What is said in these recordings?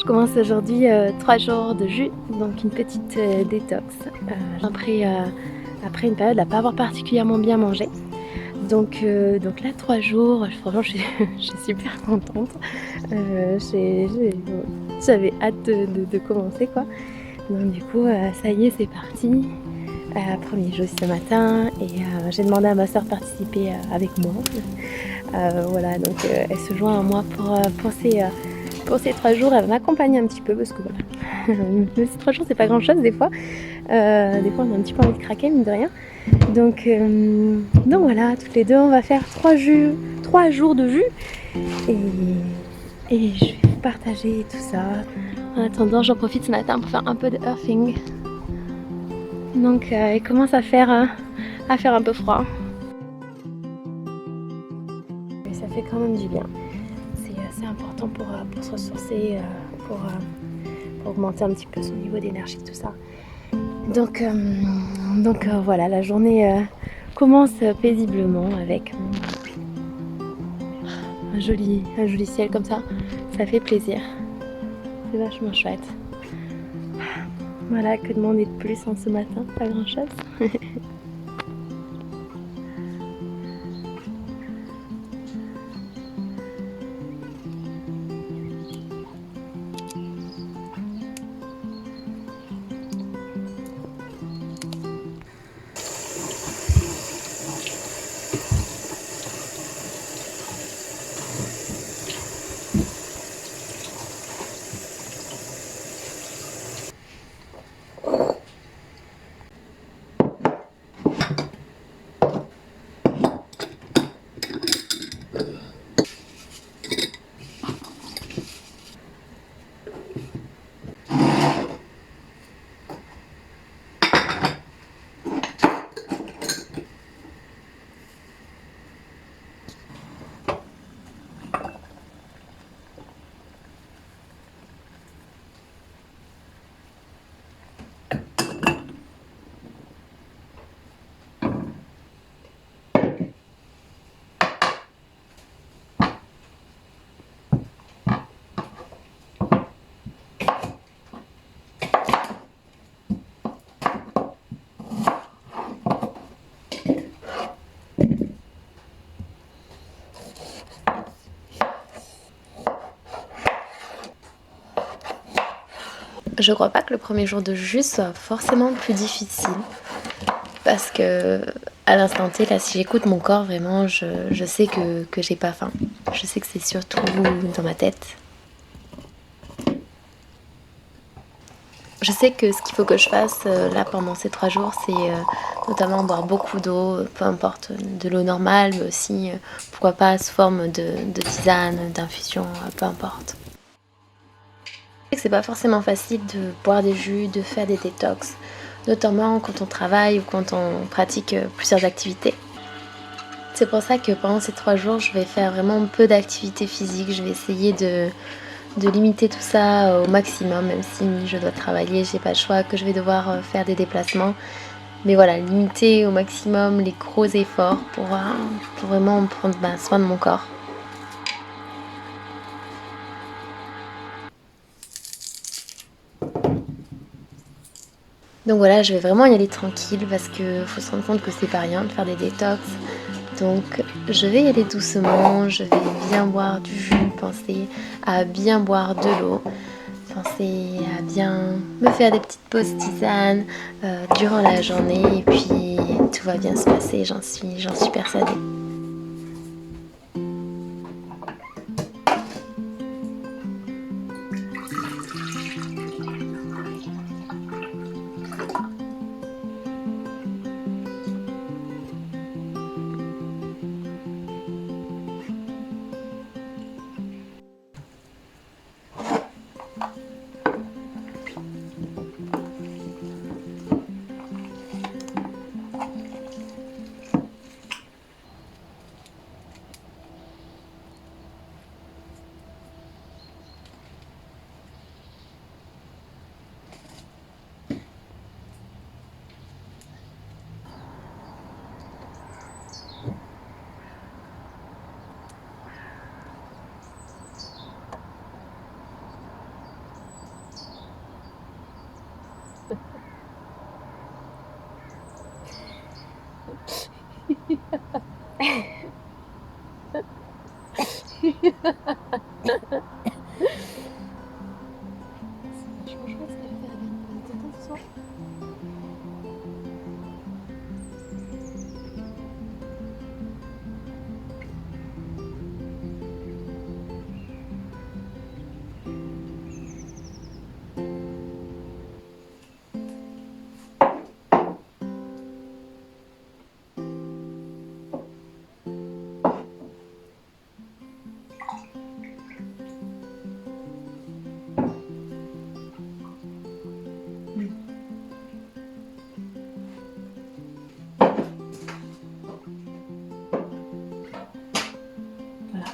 commence aujourd'hui 3 jours de jus, donc une petite détox. Après une période à pas avoir particulièrement bien mangé. Donc là 3 jours, franchement je suis super contente. J'avais hâte de commencer quoi. Donc du coup ça y est c'est parti. Premier jour ce matin et j'ai demandé à ma soeur de participer avec moi. Voilà donc elle se joint à moi pour ces 3 jours, elle m'accompagne un petit peu parce que voilà, même si 3 jours c'est pas grand chose des fois. Des fois on a un petit peu envie de craquer mine de rien. Donc voilà, toutes les deux on va faire 3 jours de jus et je vais vous partager tout ça. En attendant j'en profite ce matin pour faire un peu de earthing. Donc il commence à faire un peu froid. Et ça fait quand même du bien. C'est important pour se ressourcer, pour augmenter un petit peu son niveau d'énergie, tout ça. Donc voilà, la journée commence paisiblement avec un joli ciel comme ça. Ça fait plaisir. C'est vachement chouette. Voilà, que demander de plus en ce matin, pas grand chose. Je crois pas que le premier jour de jus soit forcément plus difficile parce que à l'instant T, là, si j'écoute mon corps, vraiment, je sais que j'ai pas faim. Je sais que c'est surtout dans ma tête. Je sais que ce qu'il faut que je fasse là pendant ces 3 jours, c'est notamment boire beaucoup d'eau, peu importe de l'eau normale, mais aussi pourquoi pas sous forme de tisane, d'infusion, peu importe. Je sais que c'est pas forcément facile de boire des jus, de faire des détox, notamment quand on travaille ou quand on pratique plusieurs activités. C'est pour ça que pendant ces 3 jours, je vais faire vraiment peu d'activité physique. Je vais essayer de limiter tout ça au maximum, même si je dois travailler, j'ai pas le choix, que je vais devoir faire des déplacements. Mais voilà, limiter au maximum les gros efforts pour vraiment prendre soin de mon corps. Donc voilà, je vais vraiment y aller tranquille parce qu'il faut se rendre compte que c'est pas rien de faire des détox. Donc je vais y aller doucement, je vais bien boire du jus, penser à bien boire de l'eau, penser à bien me faire des petites pauses tisane durant la journée et puis tout va bien se passer, j'en suis persuadée. Chouette, elle va faire une détente ce soir. Voilà.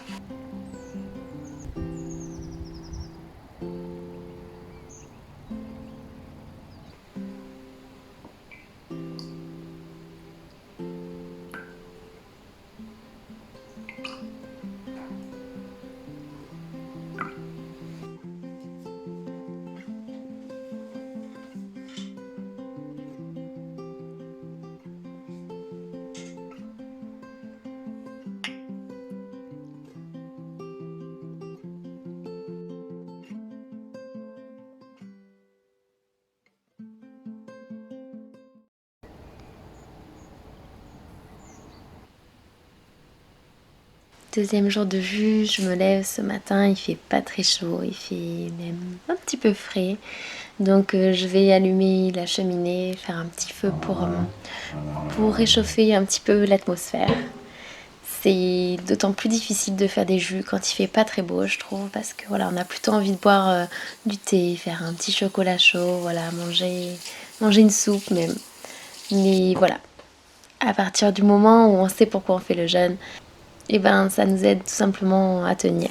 Deuxième jour de jus, je me lève ce matin, il fait pas très chaud, il fait même un petit peu frais. Donc je vais allumer la cheminée, faire un petit feu pour réchauffer un petit peu l'atmosphère. C'est d'autant plus difficile de faire des jus quand il fait pas très beau, je trouve, parce que voilà, on a plutôt envie de boire du thé, faire un petit chocolat chaud, voilà, manger une soupe même. Mais voilà, à partir du moment où on sait pourquoi on fait le jeûne, et ben ça nous aide tout simplement à tenir.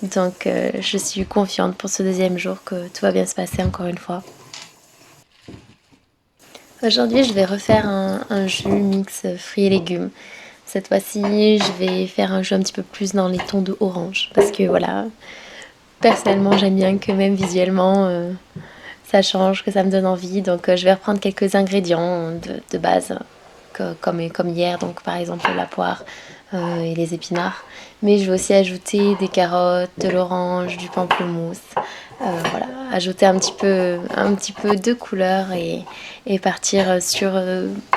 Donc je suis confiante pour ce deuxième jour que tout va bien se passer encore une fois. Aujourd'hui je vais refaire un jus mix fruits et légumes. Cette fois-ci je vais faire un jus un petit peu plus dans les tons de orange. Parce que voilà, personnellement j'aime bien que même visuellement ça change, que ça me donne envie. Donc je vais reprendre quelques ingrédients de base comme hier, donc par exemple la poire et les épinards. Mais je vais aussi ajouter des carottes, de l'orange, du pamplemousse. Voilà, ajouter un petit peu de couleur et partir sur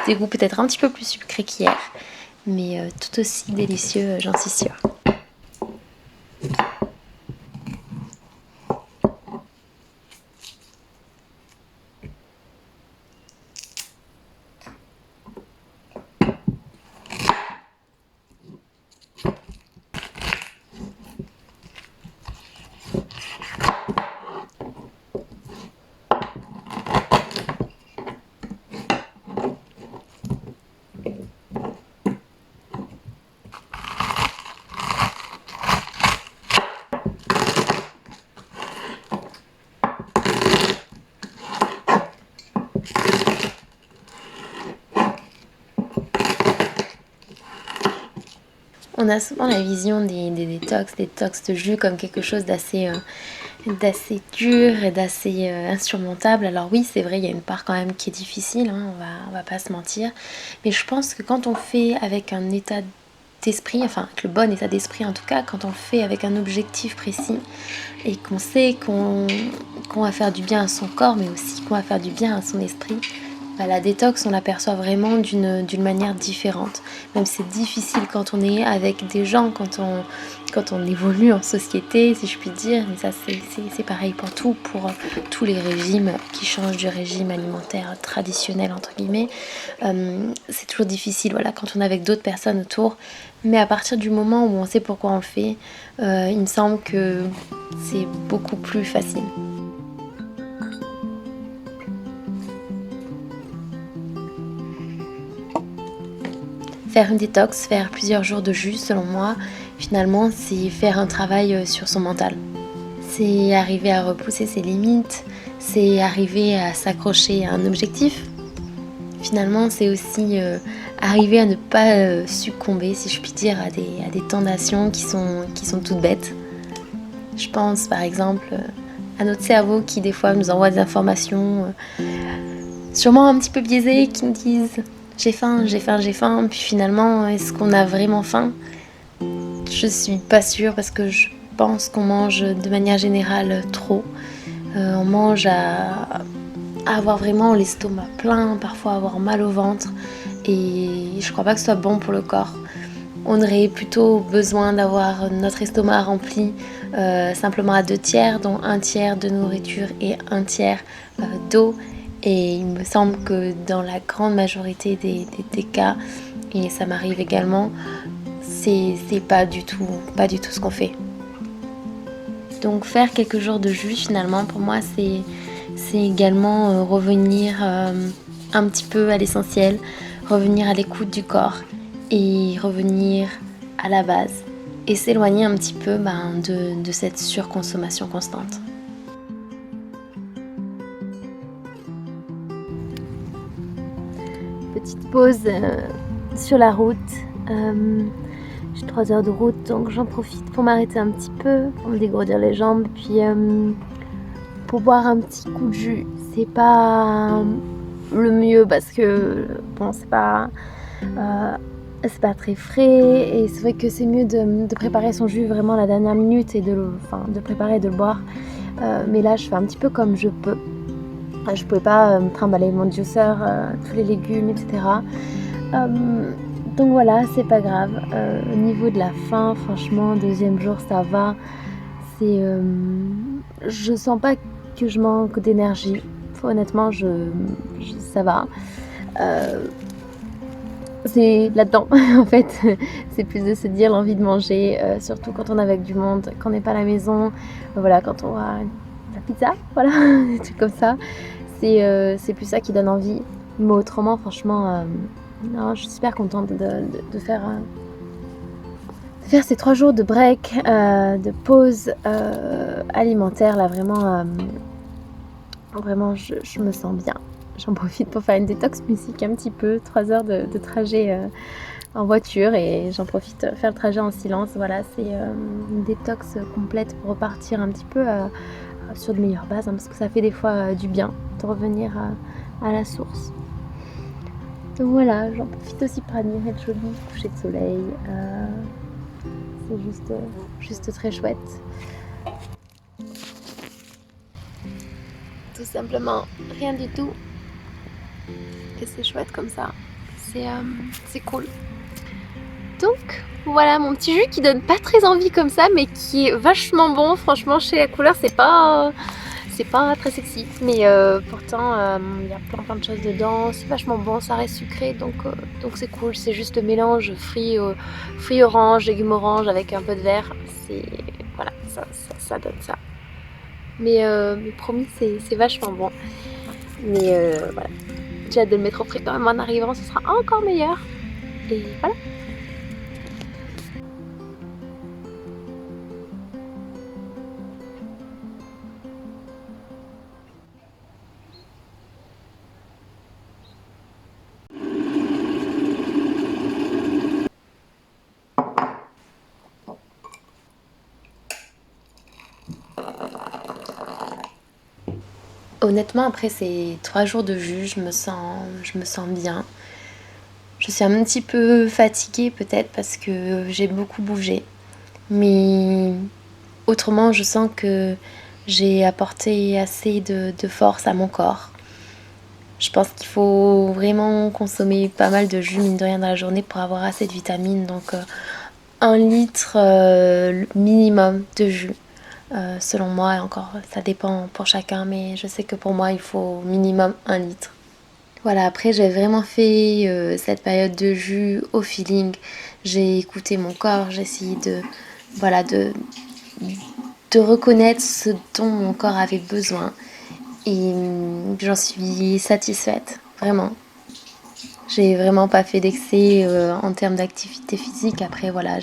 des goûts peut-être un petit peu plus sucrés qu'hier, mais tout aussi délicieux, j'en suis sûre. On a souvent la vision des détox de jus comme quelque chose d'assez dur et d'assez insurmontable. Alors oui, c'est vrai, il y a une part quand même qui est difficile, hein, on va pas se mentir. Mais je pense que quand on fait avec un état d'esprit, enfin avec le bon état d'esprit en tout cas, quand on le fait avec un objectif précis et qu'on sait qu'on va faire du bien à son corps, mais aussi qu'on va faire du bien à son esprit, bah, la détox, on l'aperçoit vraiment d'une manière différente. Même si c'est difficile quand on est avec des gens, quand on évolue en société, si je puis dire. Mais ça, c'est pareil pour tout, pour tous les régimes qui changent du régime alimentaire traditionnel, entre guillemets. C'est toujours difficile, voilà, quand on est avec d'autres personnes autour. Mais à partir du moment où on sait pourquoi on le fait, il me semble que c'est beaucoup plus facile. Faire une détox, faire plusieurs jours de jus, selon moi, finalement, c'est faire un travail sur son mental. C'est arriver à repousser ses limites, c'est arriver à s'accrocher à un objectif. Finalement, c'est aussi arriver à ne pas succomber, si je puis dire, à des tentations qui sont toutes bêtes. Je pense par exemple à notre cerveau qui des fois nous envoie des informations sûrement un petit peu biaisées qui nous disent j'ai faim, j'ai faim, j'ai faim, puis finalement, est-ce qu'on a vraiment faim? Je suis pas sûre parce que je pense qu'on mange de manière générale trop. On mange à avoir vraiment l'estomac plein, parfois avoir mal au ventre, et je crois pas que ce soit bon pour le corps. On aurait plutôt besoin d'avoir notre estomac rempli simplement à 2 tiers, dont 1 tiers de nourriture et 1 tiers d'eau. Et il me semble que dans la grande majorité des cas, et ça m'arrive également, c'est pas du tout ce qu'on fait. Donc faire quelques jours de jeûne finalement pour moi c'est également revenir un petit peu à l'essentiel, revenir à l'écoute du corps et revenir à la base et s'éloigner un petit peu de cette surconsommation constante. Petite pause sur la route. J'ai 3 heures de route, donc j'en profite pour m'arrêter un petit peu, pour me dégourdir les jambes, puis pour boire un petit coup de jus. C'est pas le mieux parce que bon, c'est pas très frais et c'est vrai que c'est mieux de préparer son jus vraiment à la dernière minute et de préparer et de le boire. Mais là, je fais un petit peu comme je peux. Je pouvais pas me trimballer mon juicer, tous les légumes, etc. Donc voilà, c'est pas grave. Au niveau de la faim, franchement, 2e jour, ça va. Je sens pas que je manque d'énergie. Honnêtement, ça va. C'est là-dedans, en fait. C'est plus de se dire l'envie de manger, surtout quand on est avec du monde, quand on n'est pas à la maison. Voilà, quand on a la pizza, voilà, des trucs comme ça. C'est plus ça qui donne envie. Mais autrement, franchement, non, je suis super contente de faire ces 3 jours de break, de pause alimentaire. Là, vraiment, je me sens bien. J'en profite pour faire une détox musique un petit peu, 3 heures de trajet en voiture et j'en profite faire le trajet en silence. Voilà, c'est une détox complète pour repartir un petit peu sur de meilleures bases, parce que ça fait des fois du bien de revenir à la source. Donc voilà, j'en profite aussi pour admirer le joli coucher de soleil. C'est juste très chouette. Tout simplement, rien du tout. Et c'est chouette comme ça. C'est cool. Donc voilà mon petit jus qui donne pas très envie comme ça, mais qui est vachement bon. Franchement, chez la couleur, c'est pas très sexy, mais pourtant il y a plein de choses dedans. C'est vachement bon, ça reste sucré, donc c'est cool. C'est juste le mélange fruits orange, légumes orange avec un peu de vert. Voilà, ça donne ça. Mais promis, c'est vachement bon. Mais voilà, j'ai hâte de le mettre au frais quand même en arrivant, ce sera encore meilleur. Et voilà. Honnêtement, après ces 3 jours de jus, je me sens bien. Je suis un petit peu fatiguée peut-être parce que j'ai beaucoup bougé. Mais autrement, je sens que j'ai apporté assez de force à mon corps. Je pense qu'il faut vraiment consommer pas mal de jus, mine de rien, dans la journée pour avoir assez de vitamines. Donc 1 litre minimum de jus. Selon moi, et encore ça dépend pour chacun, mais je sais que pour moi il faut minimum 1 litre. Voilà, après j'ai vraiment fait cette période de jus au feeling. J'ai écouté mon corps, j'ai essayé voilà, de reconnaître ce dont mon corps avait besoin. Et j'en suis satisfaite, vraiment. J'ai vraiment pas fait d'excès en termes d'activité physique. Après voilà,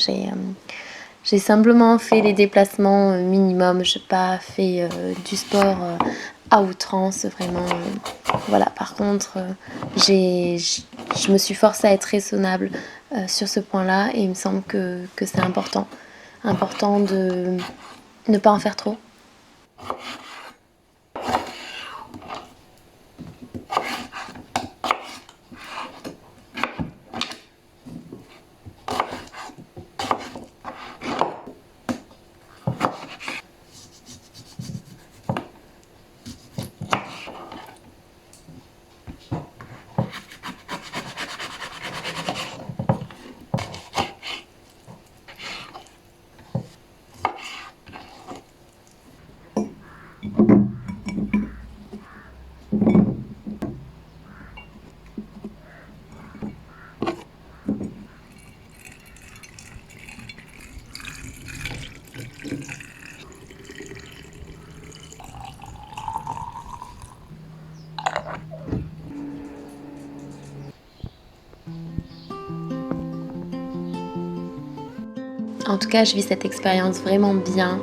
j'ai simplement fait les déplacements minimum. J'ai pas fait du sport à outrance, vraiment. Voilà, par contre, je me suis forcée à être raisonnable sur ce point-là et il me semble que c'est important. Important de ne pas en faire trop. En tout cas, je vis cette expérience vraiment bien.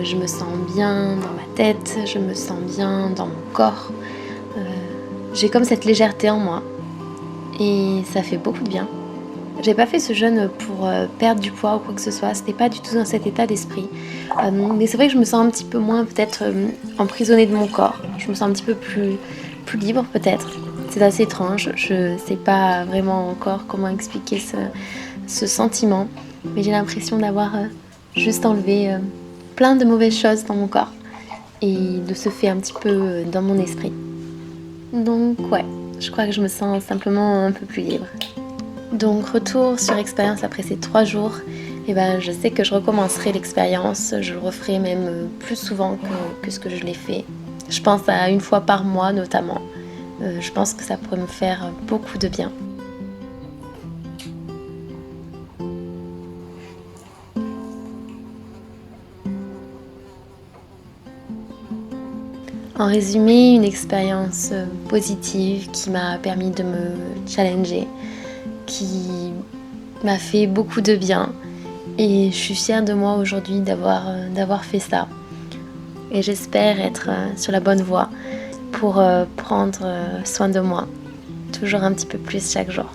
Je me sens bien dans ma tête, je me sens bien dans mon corps. Heu, j'ai comme cette légèreté en moi et ça fait beaucoup de bien. J'ai pas fait ce jeûne pour, perdre du poids ou quoi que ce soit, c'était pas du tout dans cet état d'esprit. Mais c'est vrai que je me sens un petit peu moins peut-être, emprisonnée de mon corps. Je me sens un petit peu plus libre peut-être. C'est assez étrange, je sais pas vraiment encore comment expliquer ce sentiment, mais j'ai l'impression d'avoir, juste enlevé, plein de mauvaises choses dans mon corps et de ce fait un petit peu, dans mon esprit. Donc ouais, je crois que je me sens simplement un peu plus libre. Donc retour sur expérience après ces 3 jours, et ben, je sais que je recommencerai l'expérience, je le referai même, plus souvent que ce que je l'ai fait. Je pense à une fois par mois notamment. Je pense que ça pourrait me faire beaucoup de bien. En résumé, une expérience, positive qui m'a permis de me challenger, qui m'a fait beaucoup de bien et je suis fière de moi aujourd'hui d'avoir fait ça et j'espère être, sur la bonne voie pour, prendre, soin de moi, toujours un petit peu plus chaque jour.